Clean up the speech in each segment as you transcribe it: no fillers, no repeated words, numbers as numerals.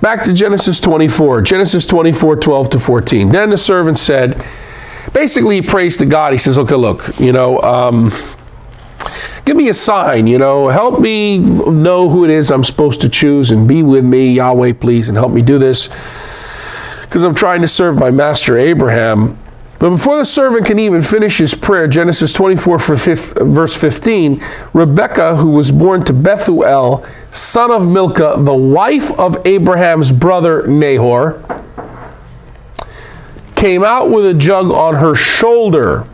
Back to Genesis 24. Genesis 24, 12 to 14. Then the servant said, basically he prays to God. He says, okay, look, give me a sign, help me know who it is I'm supposed to choose and be with me, Yahweh, please, and help me do this, because I'm trying to serve my master Abraham. But before the servant can even finish his prayer, Genesis 24, verse 15, Rebekah, who was born to Bethuel, son of Milcah, the wife of Abraham's brother Nahor, came out with a jug on her shoulder.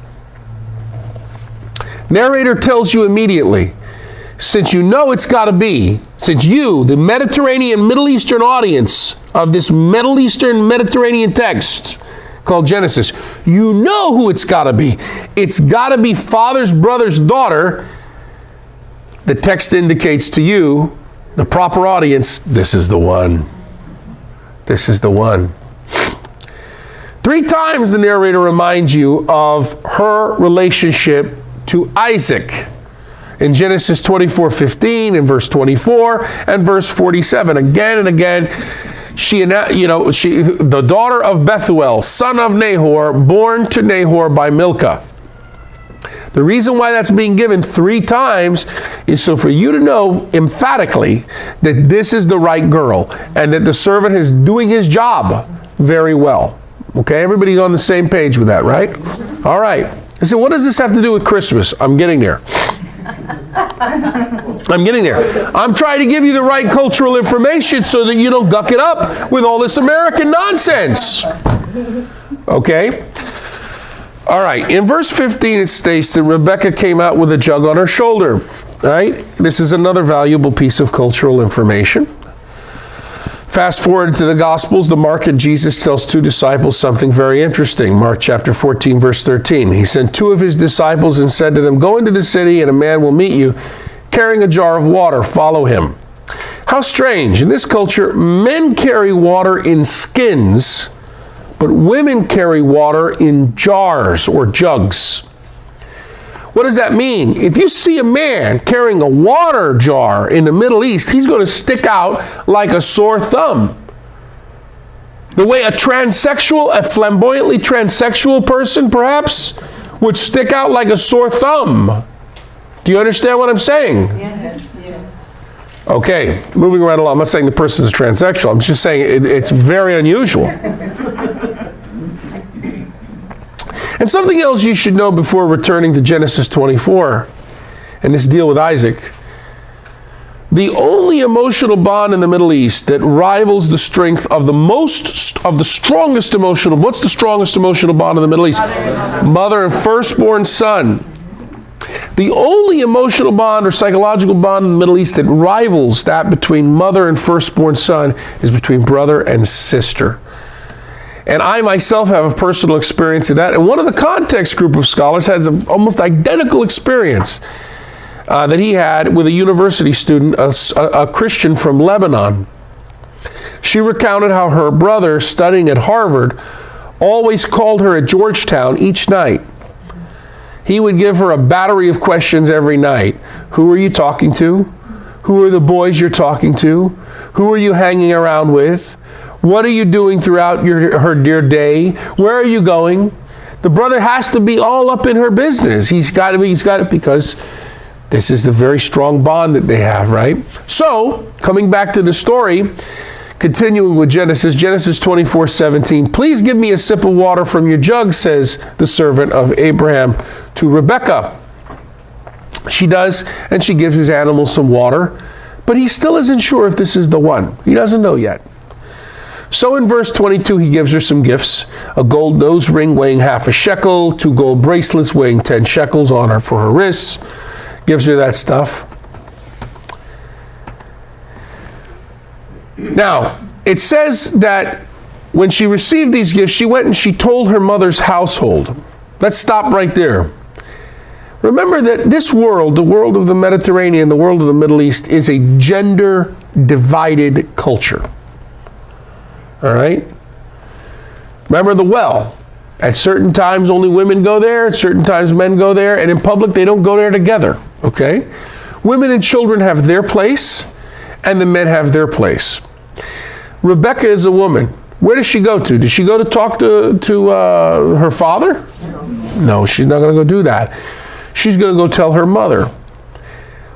Narrator tells you immediately, since you know it's got to be, since you, the Mediterranean Middle Eastern audience of this Middle Eastern Mediterranean text called Genesis, you know who it's got to be. It's got to be father's brother's daughter. The text indicates to you, the proper audience, this is the one. This is the one. 3 times the narrator reminds you of her relationship to Isaac. In Genesis 24:15, in verse 24, and verse 47. Again and again, she, the daughter of Bethuel, son of Nahor, born to Nahor by Milcah. The reason why that's being given 3 times is so for you to know emphatically that this is the right girl and that the servant is doing his job very well. Okay, everybody's on the same page with that, right? All right. I said, what does this have to do with Christmas? I'm getting there. I'm getting there. I'm trying to give you the right cultural information so that you don't guck it up with all this American nonsense. Okay? All right. In verse 15, it states that Rebekah came out with a jug on her shoulder. All right? This is another valuable piece of cultural information. Fast forward to the Gospels, the Mark and Jesus tells 2 disciples something very interesting. Mark chapter 14, verse 13. He sent 2 of his disciples and said to them, go into the city and a man will meet you carrying a jar of water. Follow him. How strange. In this culture, men carry water in skins, but women carry water in jars or jugs. What does that mean? If you see a man carrying a water jar in the Middle East, he's going to stick out like a sore thumb. The way a transsexual, a flamboyantly transsexual person perhaps, would stick out like a sore thumb. Do you understand what I'm saying? Yes. Yeah. Okay, moving right along. I'm not saying the person is transsexual. I'm just saying it's very unusual. And something else you should know before returning to Genesis 24 and this deal with Isaac. The only emotional bond in the Middle East that rivals the strength of the strongest emotional, what's the strongest emotional bond in the Middle East? Mother and firstborn son. The only emotional bond or psychological bond in the Middle East that rivals that between mother and firstborn son is between brother and sister. And I myself have a personal experience of that. And one of the context group of scholars has an almost identical experience that he had with a university student, a Christian from Lebanon. She recounted how her brother, studying at Harvard, always called her at Georgetown each night. He would give her a battery of questions every night. Who are you talking to? Who are the boys you're talking to? Who are you hanging around with? What are you doing throughout her dear day? Where are you going? The brother has to be all up in her business. He's got it because this is the very strong bond that they have, right? So, coming back to the story, continuing with Genesis 24:17. Please give me a sip of water from your jug, says the servant of Abraham to Rebekah. She does, and she gives his animals some water, but he still isn't sure if this is the one. He doesn't know yet. So in verse 22, he gives her some gifts: a gold nose ring weighing half a shekel, 2 gold bracelets weighing 10 shekels on her for her wrists. Gives her that stuff. Now, it says that when she received these gifts, she went and she told her mother's household. Let's stop right there. Remember that this world, the world of the Mediterranean, the world of the Middle East, is a gender-divided culture. All right? Remember the well. At certain times, only women go there. At certain times, men go there. And in public, they don't go there together. Okay? Women and children have their place, and the men have their place. Rebecca is a woman. Where does she go to? Does she go to talk to her father? No, she's not going to go do that. She's going to go tell her mother.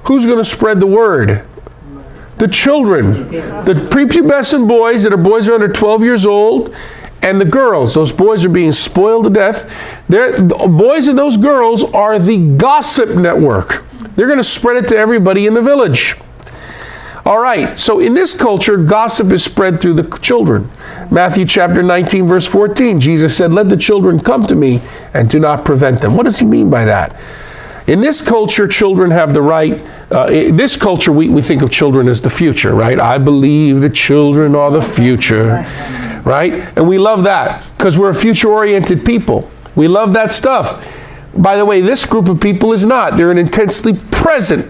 Who's going to spread the word? The children. The prepubescent boys boys are under 12 years old, and the girls. Those boys are being spoiled to death. The boys and those girls are the gossip network. They're going to spread it to everybody in the village. All right, so in this culture, gossip is spread through the children. Matthew chapter 19, verse 14, Jesus said, "Let the children come to me and do not prevent them." What does he mean by that? In this culture, children have the right, in this culture, we think of children as the future, right? I believe the children are the future, right? And we love that because we're a future-oriented people. We love that stuff. By the way, this group of people is not. They're an intensely present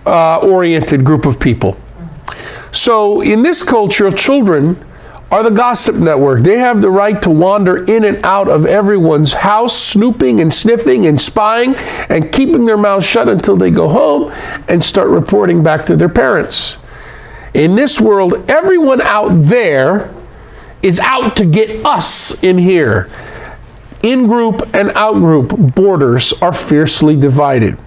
oriented group of people. So in this culture, children are the gossip network. They have the right to wander in and out of everyone's house, snooping and sniffing and spying and keeping their mouths shut until they go home and start reporting back to their parents. In this world, everyone out there is out to get us in here. In-group and out-group borders are fiercely divided.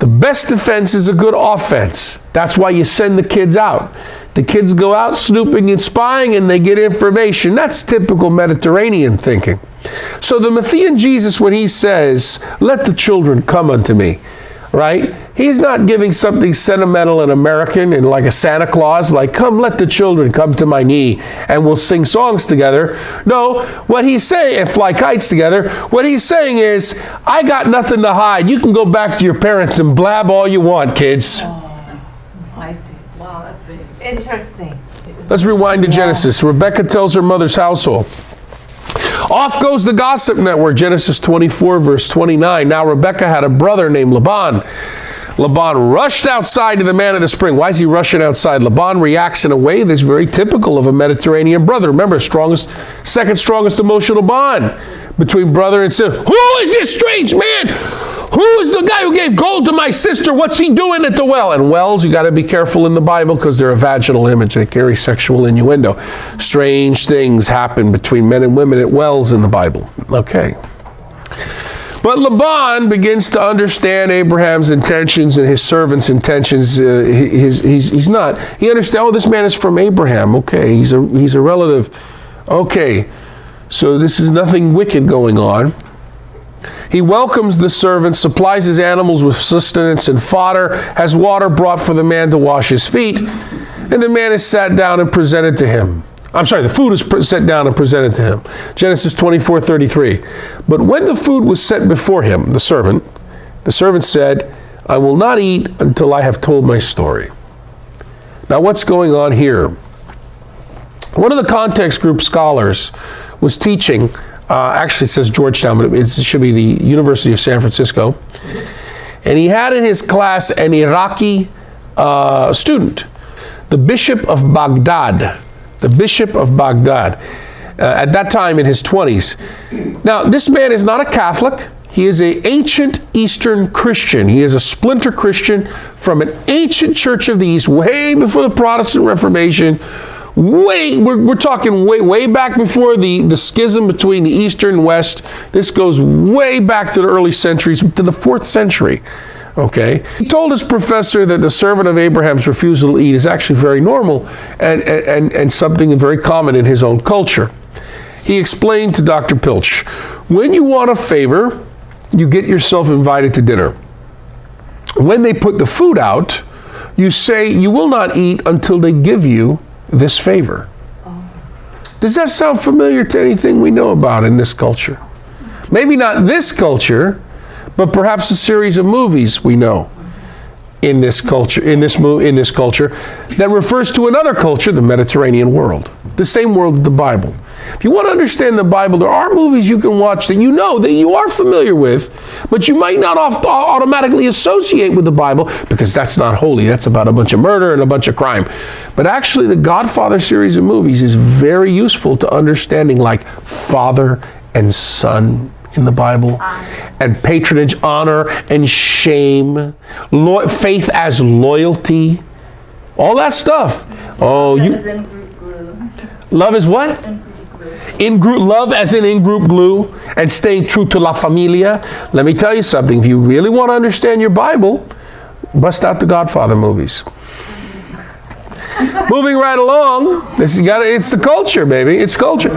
The best defense is a good offense. That's why you send the kids out. The kids go out snooping and spying and they get information. That's typical Mediterranean thinking. So the Matthean Jesus, when he says, "Let the children come unto me," right? He's not giving something sentimental and American and like a Santa Claus, like, "Come, let the children come to my knee and we'll sing songs together." No, what he's saying, and fly kites together, what he's saying is, I got nothing to hide. You can go back to your parents and blab all you want, kids. Oh, I see. Wow, that's big. Interesting. Let's rewind to Genesis. Rebecca tells her mother's household. Off goes the gossip network, Genesis 24, verse 29. Now Rebecca had a brother named Laban. Laban rushed outside to the man at the spring. Why is he rushing outside? Laban reacts in a way that's very typical of a Mediterranean brother. Remember, second strongest emotional bond between brother and sister. Who is this strange man? Who is the guy who gave gold to my sister? What's he doing at the well? And wells, you got to be careful in the Bible because they're a vaginal image. They carry sexual innuendo. Strange things happen between men and women at wells in the Bible. Okay. But Laban begins to understand Abraham's intentions and his servant's intentions. He understands, oh, this man is from Abraham. Okay, he's a relative. Okay, so this is nothing wicked going on. He welcomes the servant, supplies his animals with sustenance and fodder, has water brought for the man to wash his feet, and the man is sat down and presented to him. The food is set down and presented to him. Genesis 24:33. But when the food was set before him, the servant said, "I will not eat until I have told my story." Now what's going on here? One of the context group scholars was teaching, actually it says Georgetown, but it should be the University of San Francisco. And he had in his class an Iraqi student, the Bishop of Baghdad. The Bishop of Baghdad, at that time in his 20s. Now, this man is not a Catholic. He is an ancient Eastern Christian. He is a splinter Christian from an ancient church of the East, way before the Protestant Reformation. We're talking way back before the schism between the East and West. This goes way back to the early centuries, to the 4th century. Okay. He told his professor that the servant of Abraham's refusal to eat is actually very normal and something very common in his own culture. He explained to Dr. Pilch, when you want a favor, you get yourself invited to dinner. When they put the food out, you say you will not eat until they give you this favor. Does that sound familiar to anything we know about in this culture? Maybe not this culture, but perhaps a series of movies we know in this culture, that refers to another culture, the Mediterranean world, the same world of the Bible. If you want to understand the Bible, there are movies you can watch that you are familiar with, but you might not automatically associate with the Bible because that's not holy. That's about a bunch of murder and a bunch of crime. But actually, the Godfather series of movies is very useful to understanding like father and son in the Bible, and patronage, honor, and shame, faith as loyalty, All that stuff. Oh, you. As in group glue. Love is what? In group glue. In group love, as in group glue, and staying true to la familia. Let me tell you something. If you really want to understand your Bible, bust out the Godfather movies. Moving right along. It's the culture, baby. It's culture.